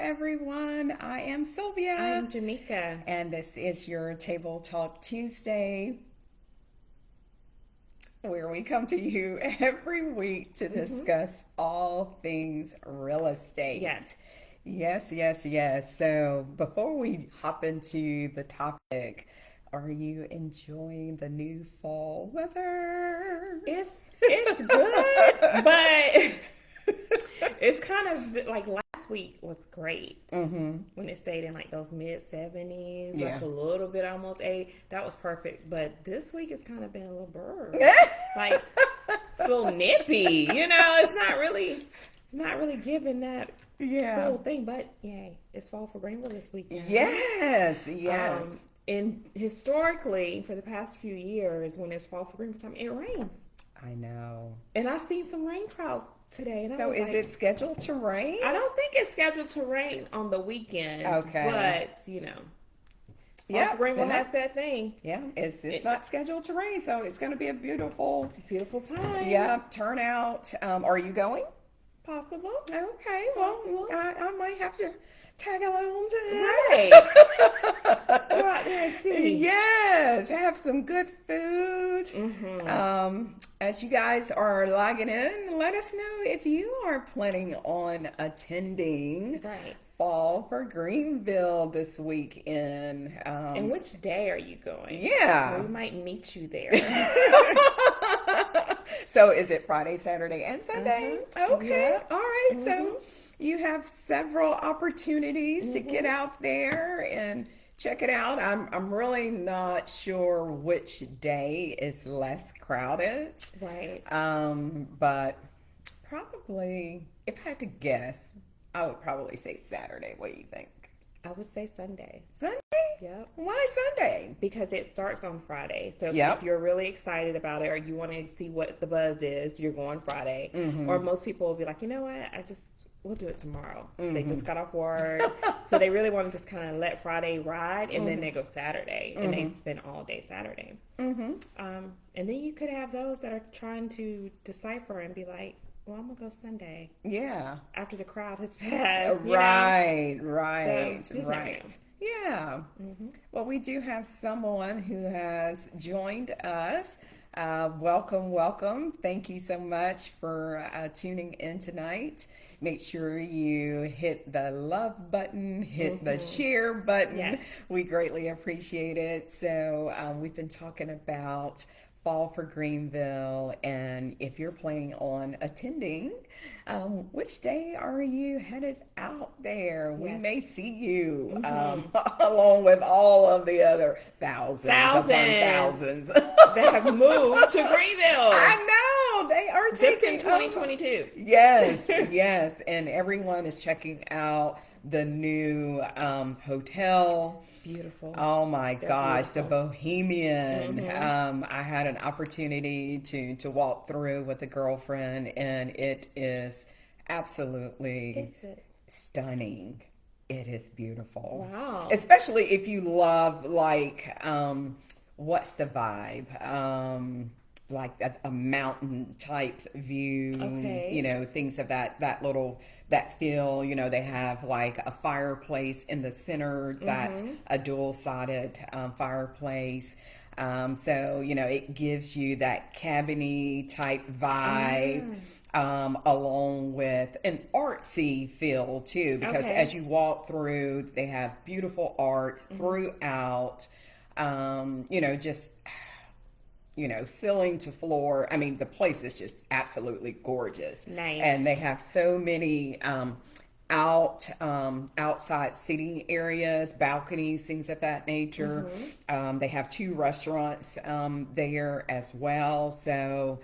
everyone. I am Sylvia. I'm Jamaica. And this is your Table Talk Tuesday, where we come to you every week to discuss all things real estate. Yes. So before we hop into the topic, are you enjoying the new fall weather? It's good, but it's kind of like last week was great when it stayed in like those mid 70s, like a little bit almost 80. That was perfect. But this week it's kind of been a little burr, like it's a little nippy. It's not really giving that full thing. But yay, it's fall for Greenville this weekend. Yes. And historically, for the past few years, when it's fall for Greenville time, it rains. I know. And I've seen some rain clouds today. And so is it scheduled to rain? I don't think it's scheduled to rain on the weekend. Okay. But, Greenville has that thing. Yeah, it's not scheduled to rain, so it's going to be a beautiful time. Yeah, turnout. Are you going? Possible. Okay, well, I might have to tag along to right. Go out there and see. Yes, have some good food. As you guys are logging in, let us know if you are planning on attending Fall for Greenville this weekend. And which day are you going? Yeah. We might meet you there. So is it Friday, Saturday, and Sunday? Okay. Yeah. All right. So you have several opportunities to get out there and check it out. I'm really not sure which day is less crowded. Right. But probably, if I had to guess, I would probably say Saturday. What do you think? I would say Sunday. Sunday? Yep. Why Sunday? Because it starts on Friday. So Yep. if you're really excited about it or you want to see what the buzz is, you're going Friday. Or most people will be like, you know what, we'll do it tomorrow. They just got off work. So they really want to just kind of let Friday ride, and then they go Saturday, and they spend all day Saturday. And then you could have those that are trying to decipher and be like, well, I'm going to go Sunday. Yeah. After the crowd has passed. Right. So, Yeah. Well, we do have someone who has joined us. Welcome. Thank you so much for tuning in tonight. Make sure you hit the love button, hit the share button. Yes. We greatly appreciate it. So we've been talking about Fall for Greenville, and if you're planning on attending, which day are you headed out there? We may see you along with all of the other thousands upon thousands that have moved to Greenville. I know, they are just in 2022. Yes, and everyone is checking out the new hotel. Beautiful. Oh my gosh, the Bohemian. I had an opportunity to walk through with a girlfriend, and it is absolutely stunning. It is beautiful. Wow. Especially if you love what's the vibe? Like a mountain type view, things of that feel, they have like a fireplace in the center that's a dual-sided fireplace. So, it gives you that cabiny type vibe, along with an artsy feel too, because as you walk through, they have beautiful art throughout, ceiling to floor. I mean, the place is just absolutely gorgeous. Nice. And they have so many outside seating areas, balconies, things of that nature. They have 2 restaurants there as well. So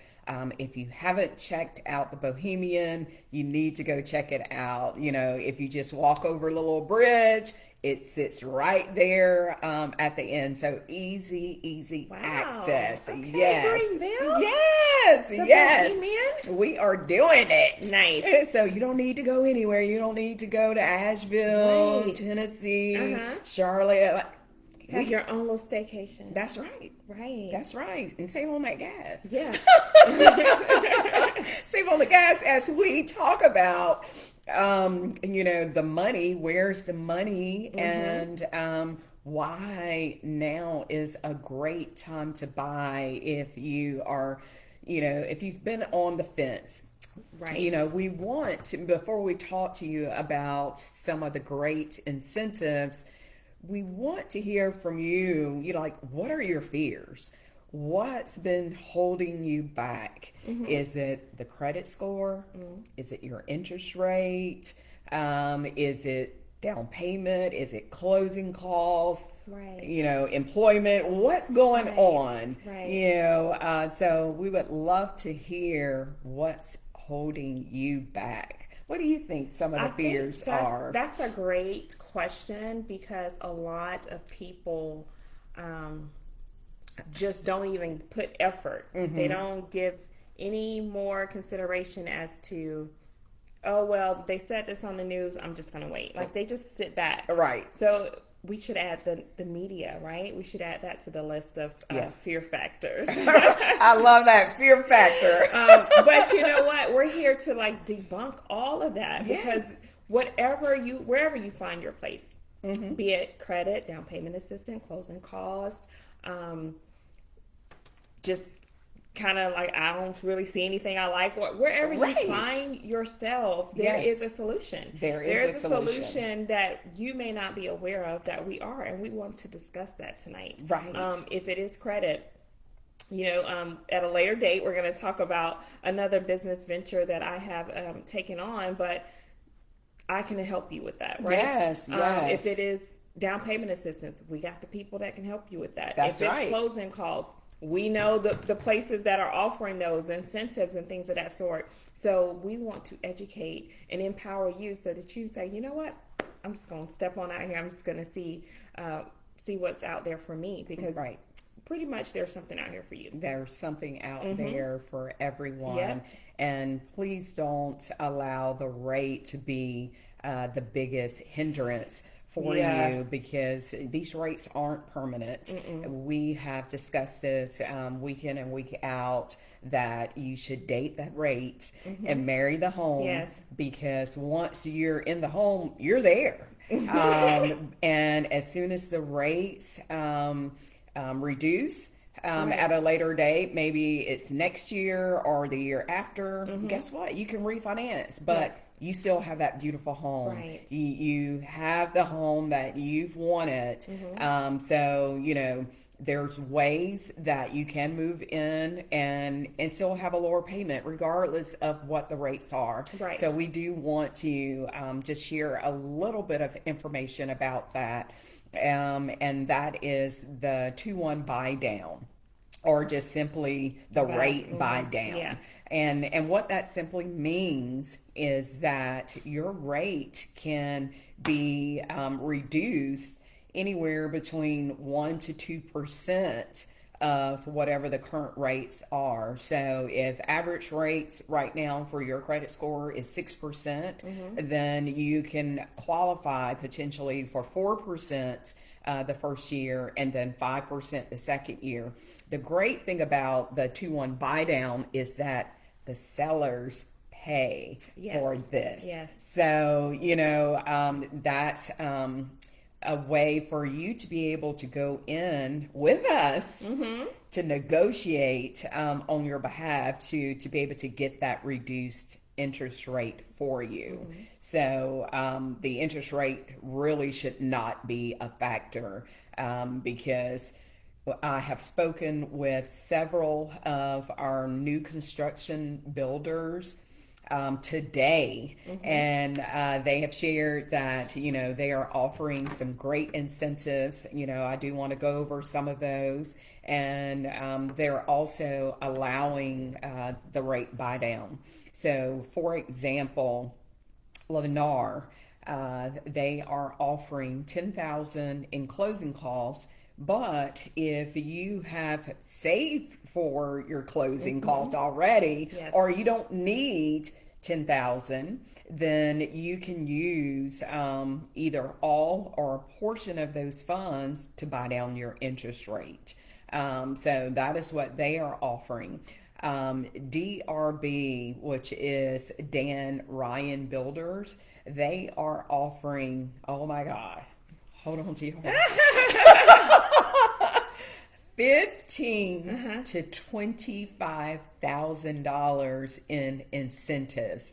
if you haven't checked out the Bohemian, you need to go check it out. If you just walk over the little bridge, it sits right there at the end, so easy access. Okay, yes, Greenville? Yes. Bohemian? We are doing it. Nice. So you don't need to go anywhere. You don't need to go to Asheville, Tennessee, Charlotte. Have your own little staycation. That's right. Right. That's right. And save on that gas. Yeah. Save on the gas as we talk about The money, where's the money? And why now is a great time to buy if you are, if you've been on the fence. Right. We want to, before we talk to you about some of the great incentives, we want to hear from you, like, what are your fears? What's been holding you back? Is it the credit score? Is it your interest rate? Is it down payment? Is it closing costs? Right. Employment? What's going on? Right. So we would love to hear what's holding you back. What do you think some of the fears are? That's a great question, because a lot of people just don't even put effort. They don't give any more consideration as to, oh, well, they said this on the news, I'm just going to wait. Like, they just sit back. Right. So we should add the media, right? We should add that to the list of fear factors. I love that, fear factor. But you know what? We're here to debunk all of that, because wherever you find your place, be it credit, down payment assistance, closing cost, just kind of I don't really see anything I like. Wherever you find yourself, there is a solution. There is a solution that you may not be aware of that we are, and we want to discuss that tonight. Right. If it is credit, at a later date, we're going to talk about another business venture that I have taken on, but I can help you with that, right? Yes. If it is down payment assistance, we got the people that can help you with that. That's if it's closing costs, we know the places that are offering those incentives and things of that sort. So we want to educate and empower you so that you say, you know what, I'm just going to step on out here. I'm just going to see what's out there for me, because pretty much there's something out here for you. There's something out there for everyone. And please don't allow the rate to be the biggest hindrance for you, because these rates aren't permanent. We have discussed this week in and week out, that you should date that rate and marry the home, because once you're in the home, you're there. And as soon as the rates reduce at a later date, maybe it's next year or the year after, guess what? You can refinance, but you still have that beautiful home. Right. You have the home that you've wanted. So, there's ways that you can move in and still have a lower payment regardless of what the rates are. Right. So we do want to just share a little bit of information about that. And that is the 2-1 buy down, or just simply the rate buy down. Yeah. And what that simply means is that your rate can be reduced anywhere between 1 to 2% of whatever the current rates are. So if average rates right now for your credit score is 6%, then you can qualify potentially for 4% the first year, and then 5% the second year. The great thing about the 2-1 buy down is that the sellers pay for this. Yes. So, that's a way for you to be able to go in with us to negotiate on your behalf to be able to get that reduced interest rate for you. So the interest rate really should not be a factor, because I have spoken with several of our new construction builders today, and they have shared that they are offering some great incentives. I do want to go over some of those, and they're also allowing the rate buy down. So for example, Lennar, they are offering $10,000 in closing costs. But if you have saved for your closing cost already, or you don't need $10,000, then you can use either all or a portion of those funds to buy down your interest rate. So that is what they are offering. DRB, which is Dan Ryan Builders, they are offering, oh my God, hold on to your horses. $15,000 to $25,000 in incentives,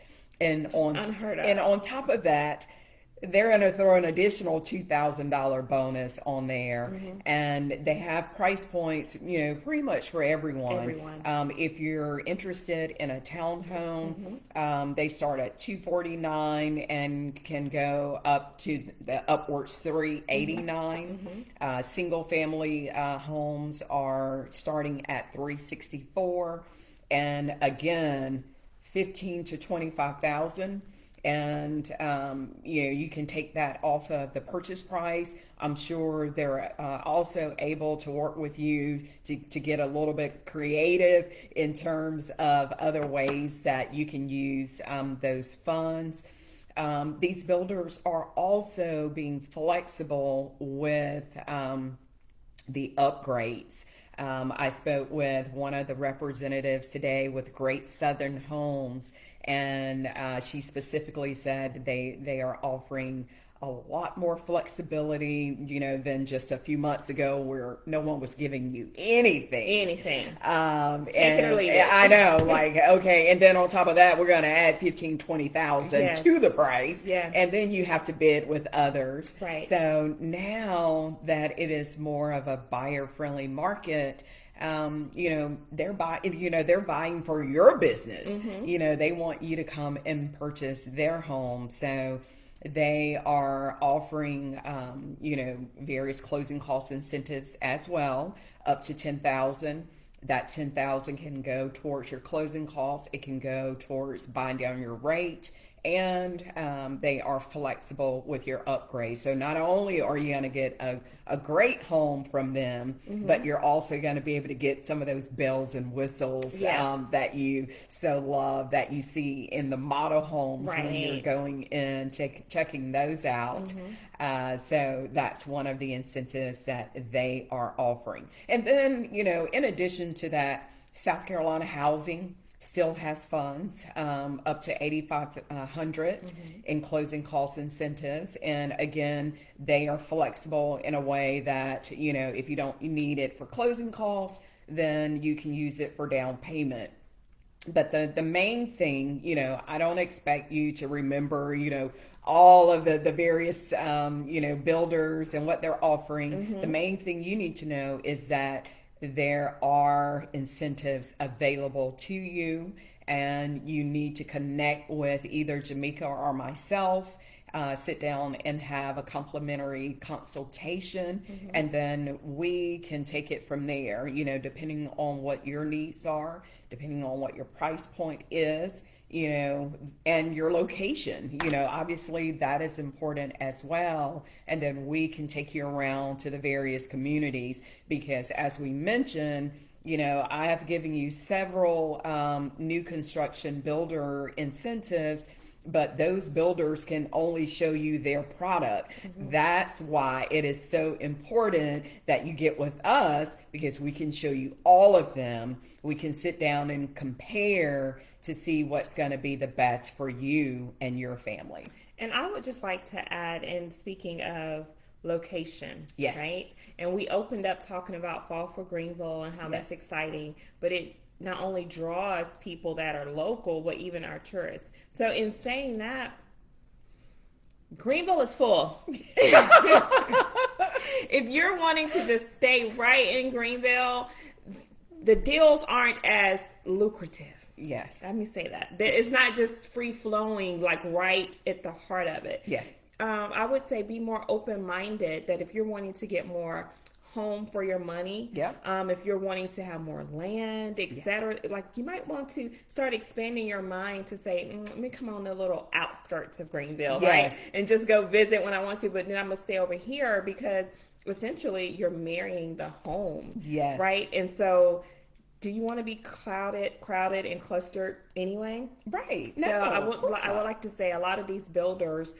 and unheard of. And on top of that, they're going to throw an additional $2,000 bonus on there, and they have price points, pretty much for everyone. If you're interested in a townhome, they start at $249 and can go up to upwards $389. Single family homes are starting at $364, and again, $15,000 to $25,000. And you can take that off of the purchase price. I'm sure they're also able to work with you to get a little bit creative in terms of other ways that you can use those funds. These builders are also being flexible with the upgrades. I spoke with one of the representatives today with Great Southern Homes, and she specifically said they are offering a lot more flexibility, than just a few months ago where no one was giving you anything. Take it or leave it. I know, okay. And then on top of that, we're going to add 15,000, 20,000 to the price. Yeah. And then you have to bid with others. Right. So now that it is more of a buyer-friendly market, they're buying for your business. They want you to come and purchase their home. So they are offering, various closing cost incentives as well, up to $10,000. That $10,000 can go towards your closing costs. It can go towards buying down your rate. And they are flexible with your upgrade. So not only are you going to get a great home from them, but you're also going to be able to get some of those bells and whistles that you so love, that you see in the model homes when you're going in, checking those out. So that's one of the incentives that they are offering. And then, in addition to that, South Carolina Housing still has funds up to $8,500 in closing cost incentives. And again, they are flexible in a way that, if you don't need it for closing costs, then you can use it for down payment. But the main thing, I don't expect you to remember, all of the various, builders and what they're offering. The main thing you need to know is that there are incentives available to you, and you need to connect with either Jamaica or myself, sit down and have a complimentary consultation, and then we can take it from there, depending on what your needs are, depending on what your price point is, and your location, obviously that is important as well. And then we can take you around to the various communities, because as we mentioned, I have given you several new construction builder incentives, but those builders can only show you their product. That's why it is so important that you get with us, because we can show you all of them. We can sit down and compare to see what's going to be the best for you and your family. And I would just like to add, in speaking of location, yes, right? And we opened up talking about Fall for Greenville and how that's exciting, but it not only draws people that are local, but even our tourists. So in saying that, Greenville is full. If you're wanting to just stay right in Greenville, the deals aren't as lucrative. Yes. Let me say that. It's not just free flowing, like right at the heart of it. Yes. I would say be more open-minded, that if you're wanting to get more home for your money, if you're wanting to have more land, etc., like you might want to start expanding your mind to say, let me come on the little outskirts of Greenville, right? And just go visit when I want to, but then I'm going to stay over here, because essentially you're marrying the home, right? And so do you want to be crowded and clustered anyway? Right. No, so I would like to say a lot of these builders,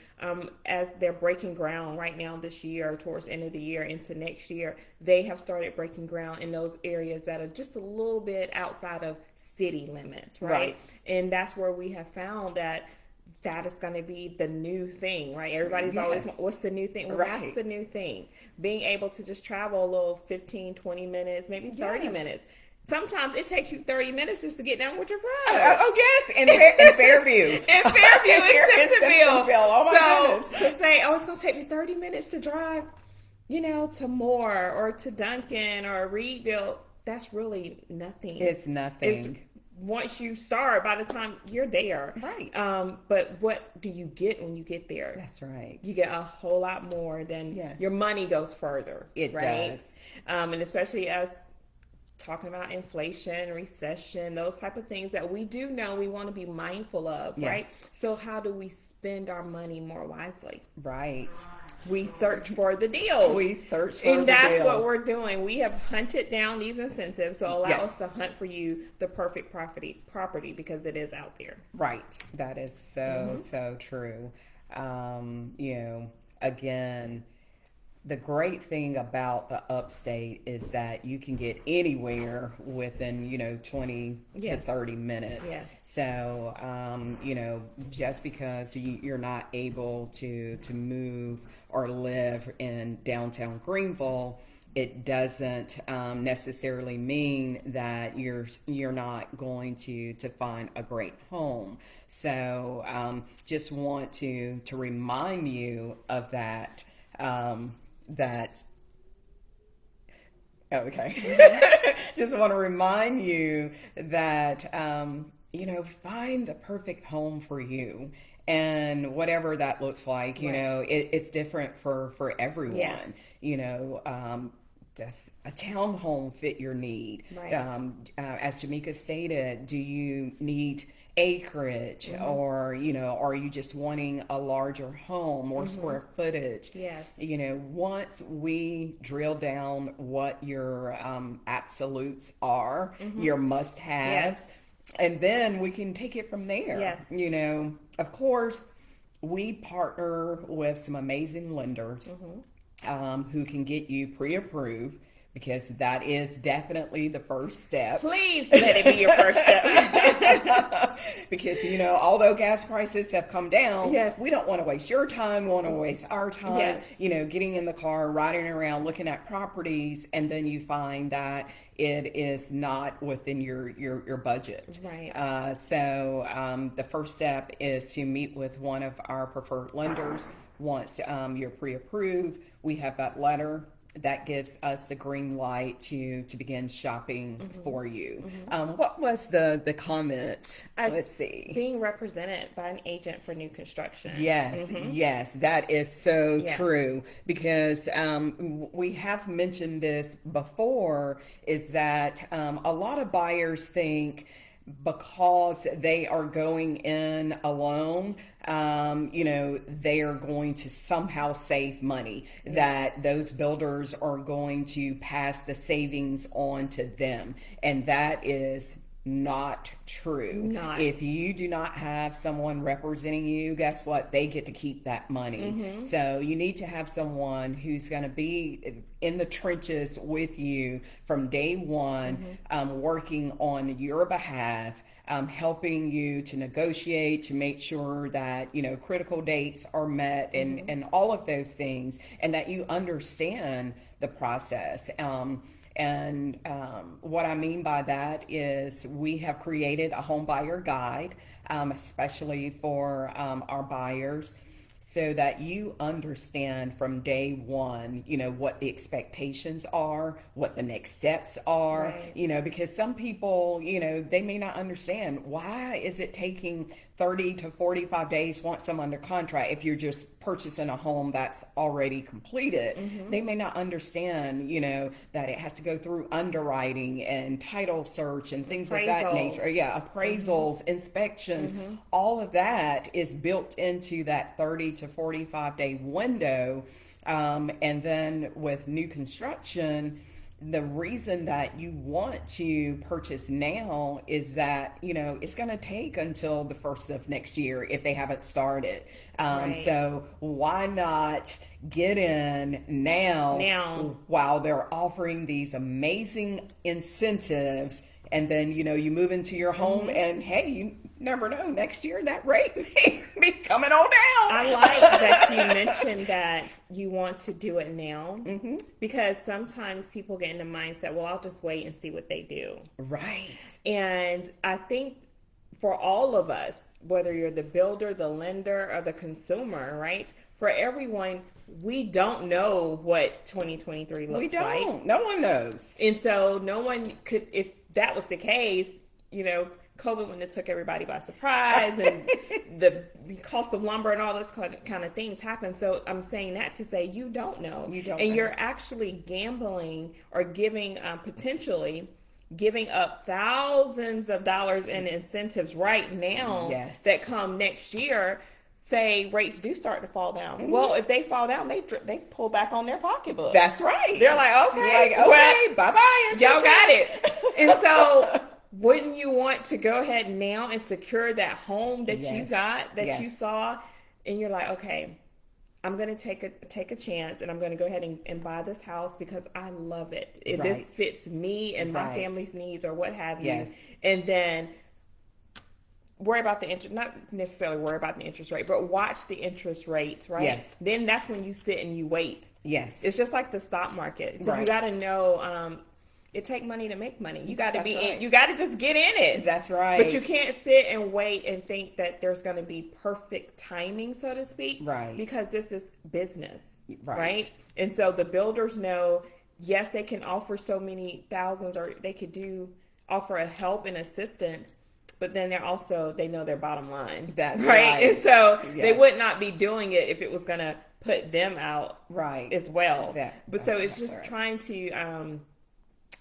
as they're breaking ground right now this year, towards the end of the year into next year, they have started breaking ground in those areas that are just a little bit outside of city limits, right? And that's where we have found that is going to be the new thing, right? Everybody's always, what's the new thing? Well, that's the new thing. Being able to just travel a little 15, 20 minutes, maybe 30 minutes. Sometimes it takes you 30 minutes just to get down with your friends. Oh, yes, in Fairview. In Fairview, in Simpsonville. Oh, my goodness. To say, it's going to take me 30 minutes to drive, to Moore or to Duncan or Reedville, that's really nothing. It's nothing. Once you start, by the time you're there. Right. But what do you get when you get there? That's right. You get a whole lot more than your money goes further. It does. And especially as talking about inflation, recession, those type of things that we do know we want to be mindful of, right? So how do we spend our money more wisely? Right. We search for the deals. And that's what we're doing. We have hunted down these incentives, so allow us to hunt for you the perfect property because it is out there. Right. That is so true. Again, the great thing about the upstate is that you can get anywhere within, 20 to 30 minutes. Yes. So, just because you're not able to move or live in downtown Greenville, it doesn't necessarily mean that you're not going to find a great home. So, just want to remind you of that. Just want to remind you that, find the perfect home for you. And whatever that looks like, it's different for everyone. Yes. Does a townhome fit your need? Right. As Jamaica stated, do you need acreage, or are you just wanting a larger home or square footage? Yes. Once we drill down what your absolutes are, your must-haves, and then we can take it from there. Yes. Of course, we partner with some amazing lenders who can get you pre-approved, because that is definitely the first step. Please let it be your first step. Because, although gas prices have come down, yes, we don't want to waste your time, we want to waste our time, yes, getting in the car, riding around, looking at properties, and then you find that it is not within your budget. Right. So the first step is to meet with one of our preferred lenders. Once you're pre-approved, we have that letter that gives us the green light to begin shopping for you. What was the comment? Let's see. Being represented by an agent for new construction. Yes, yes, that is so true, because we have mentioned this before, is that a lot of buyers think because they are going in alone, they are going to somehow save money, that those builders are going to pass the savings on to them. And that is not true. If you do not have someone representing you, guess what? They get to keep that money. So you need to have someone who's going to be in the trenches with you from day one, working on your behalf, helping you to negotiate, to make sure that, critical dates are met, and all of those things, and that you understand the process. And what I mean by that is we have created a home buyer guide, especially for our buyers, so that you understand from day one, what the expectations are, what the next steps are, because some people, they may not understand, why is it taking 30 to 45 days once I'm under contract if you're just purchasing a home that's already completed. They may not understand, that it has to go through underwriting and title search and things of that nature. Appraisals, inspections, all of that is built into that 30 to 45 day window. And then with new construction, the reason that you want to purchase now is that, it's going to take until the first of next year if they haven't started. So why not get in now while they're offering these amazing incentives and then, you move into your home and hey, you never know, next year that rate may be coming on down. I like that you mentioned that you want to do it now, because sometimes people get in the mindset, well, I'll just wait and see what they do. Right. And I think for all of us, whether you're the builder, the lender, or the consumer, right? For everyone, we don't know what 2023 looks like. We don't. No one knows. And so no one could, if that was the case, COVID wouldn't have took everybody by surprise and the cost of lumber and all this kind of things happen. So I'm saying that to say you don't know. You don't and know. You're actually gambling or potentially giving up thousands of dollars in incentives right now that come next year. Say rates do start to fall down. Well, if they fall down, they pull back on their pocketbook. That's right. They're like, okay, bye-bye. Y'all got it. And so wouldn't you want to go ahead now and secure that home that you got, that you saw, and you're like, okay, I'm going to take a chance, and I'm going to go ahead and buy this house because I love it. This fits me and my family's needs or what have you. And then worry about the interest, not necessarily worry about the interest rate, but watch the interest rate, right? Yes. Then that's when you sit and you wait. Yes. It's just like the stock market. So you got to know, it takes money to make money. You got to you got to just get in it. That's right. But you can't sit and wait and think that there's going to be perfect timing, so to speak. Right. Because this is business. Right. And so the builders know, yes, they can offer so many thousands, or they could offer a help and assistance, but then they know their bottom line. That's right. And so they would not be doing it if it was going to put them out as well. But so it's just trying to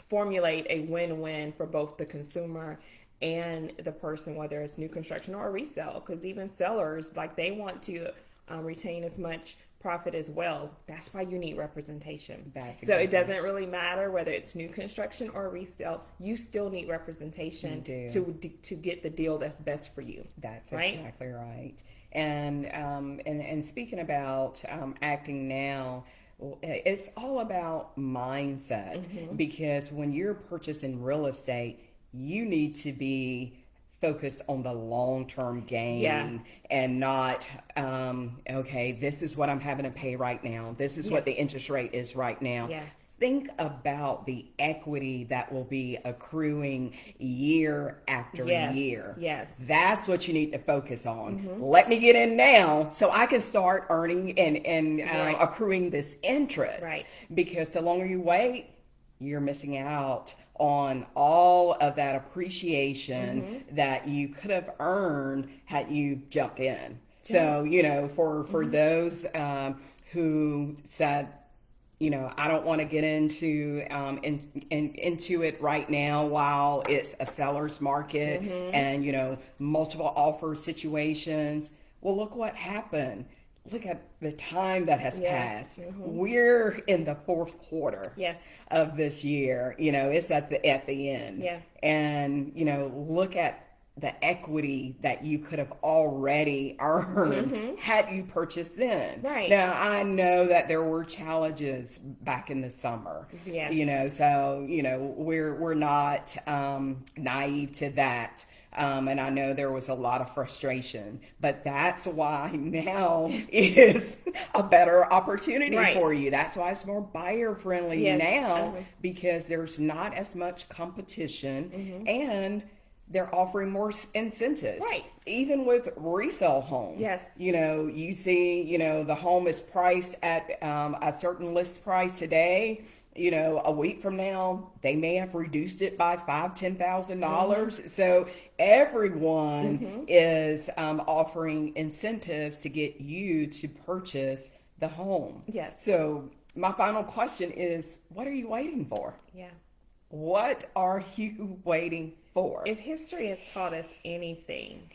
formulate a win-win for both the consumer and the person, whether it's new construction or resale, because even sellers, like, they want to retain as much profit as well. That's why you need representation. So it doesn't really matter whether it's new construction or resale. You still need representation to get the deal that's best for you. That's exactly right. And speaking about acting now, it's all about mindset, because when you're purchasing real estate, you need to be focused on the long-term gain and not, okay, this is what I'm having to pay right now. This is what the interest rate is right now. Think about the equity that will be accruing year after year. That's what you need to focus on. Let me get in now so I can start earning and accruing this interest. Because the longer you wait, you're missing out on all of that appreciation that you could have earned had you jumped in. So, for those who said, I don't want to get into it right now while it's a seller's market and, multiple offer situations. Well, look what happened. Look at the time that has passed. We're in the fourth quarter of this year. It's at the end. And, look at the equity that you could have already earned had you purchased then. Now, I know that there were challenges back in the summer. So, we're not naive to that. And I know there was a lot of frustration, but that's why now is a better opportunity for you. That's why it's more buyer friendly now, because there's not as much competition and they're offering more incentives. Even with resale homes. You see, the home is priced at a certain list price today. A week from now, they may have reduced it by $5,000-$10,000. So everyone is offering incentives to get you to purchase the home. So my final question is, what are you waiting for? What are you waiting for? If history has taught us anything,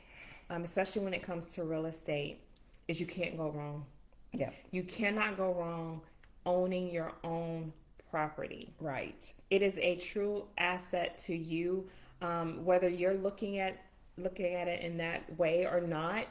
especially when it comes to real estate, is you can't go wrong. You cannot go wrong owning your own property. It is a true asset to you, whether you're looking at it in that way or not,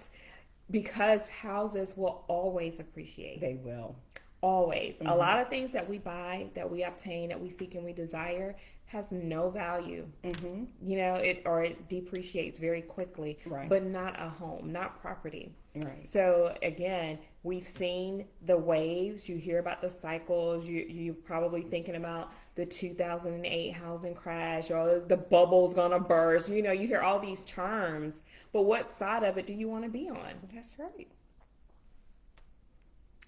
because houses will always appreciate. They will. Always. A lot of things that we buy, that we obtain, that we seek and we desire has no value. You know, it depreciates very quickly, but not a home, not property. Right. So again, we've seen the waves. You hear about the cycles. You're probably thinking about the 2008 housing crash, or the bubble's gonna burst. You know, you hear all these terms, but what side of it do you want to be on? That's right.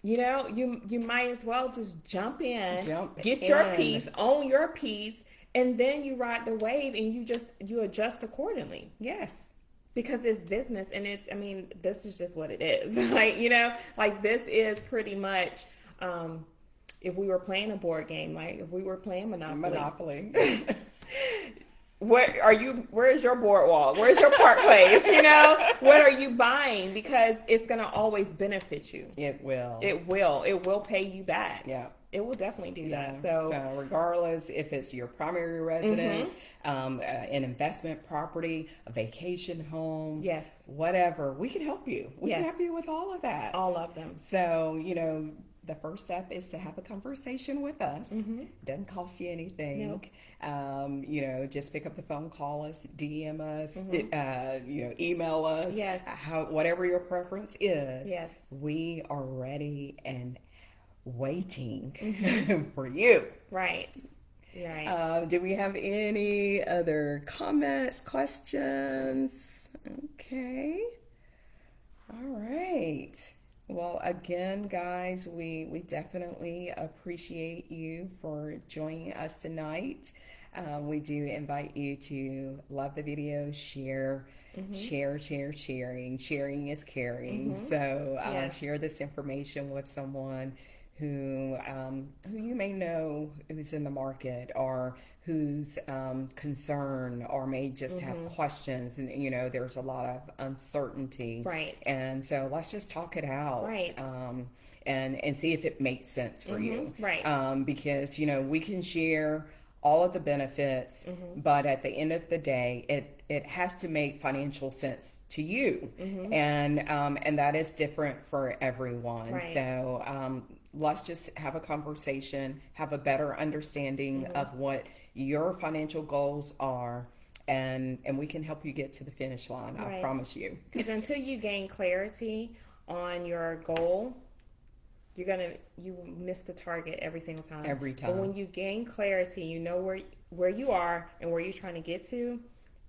You know, you might as well just jump in, get your piece, own your piece, and then you ride the wave and you adjust accordingly. Yes. Because it's business, and this is just what it is. Like, you know, like this is pretty much, if we were playing a board game, like if we were playing Monopoly. Where's your boardwalk? Where's your park place? You know, what are you buying? Because it's going to always benefit you. It will. It will pay you back. Yeah. It will definitely do that. So regardless if it's your primary residence, an investment property, a vacation home, yes, whatever, we can help you. We can help you with all of that. All of them. So, you know, the first step is to have a conversation with us. Doesn't cost you anything. Nope. You know, just pick up the phone, call us, DM us, you know, email us. Yes. Whatever your preference is. Yes. We are ready and waiting for you. Right. Right. Do we have any other comments, questions? Okay. All right. Well, again, guys, we definitely appreciate you for joining us tonight. We do invite you to love the video, share, sharing. Sharing is caring. So share this information with someone who you may know who's in the market, or who's concerned, or may just have questions, and you know there's a lot of uncertainty, right? And so let's just talk it out, right? And see if it makes sense for you, right? Because you know we can share all of the benefits, but at the end of the day, it has to make financial sense to you, and that is different for everyone. Right. So let's just have a conversation, have a better understanding of what your financial goals are, and we can help you get to the finish line. I promise you. Because until you gain clarity on your goal, you miss the target every single time. Every time. But when you gain clarity, you know where you are and where you're trying to get to,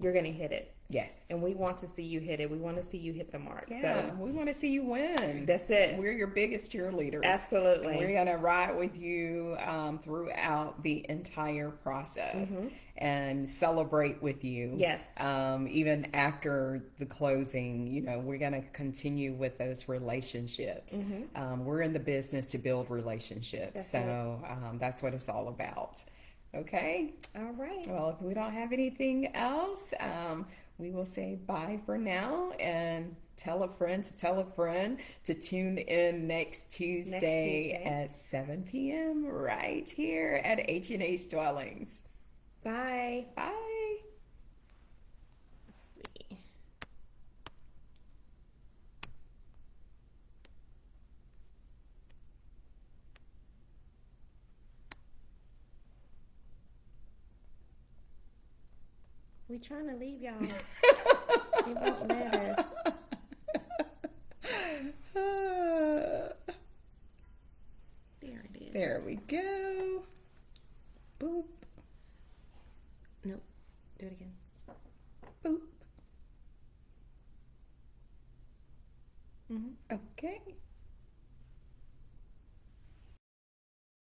you're going to hit it. Yes. And we want to see you hit it. We want to see you hit the mark. Yeah, so we want to see you win. That's it. We're your biggest cheerleaders. Absolutely. And we're going to ride with you throughout the entire process and celebrate with you. Yes. Even after the closing, you know, we're going to continue with those relationships. We're in the business to build relationships. That's what it's all about. Okay. All right. Well, if we don't have anything else, we will say bye for now, and tell a friend to tune in next Tuesday at 7 p.m. right here at H&H Dwellings. Bye. Bye. Let's see. We trying to leave y'all. They won't let us. There it is. There we go. Boop. Nope. Do it again. Boop. Mm-hmm. Oh.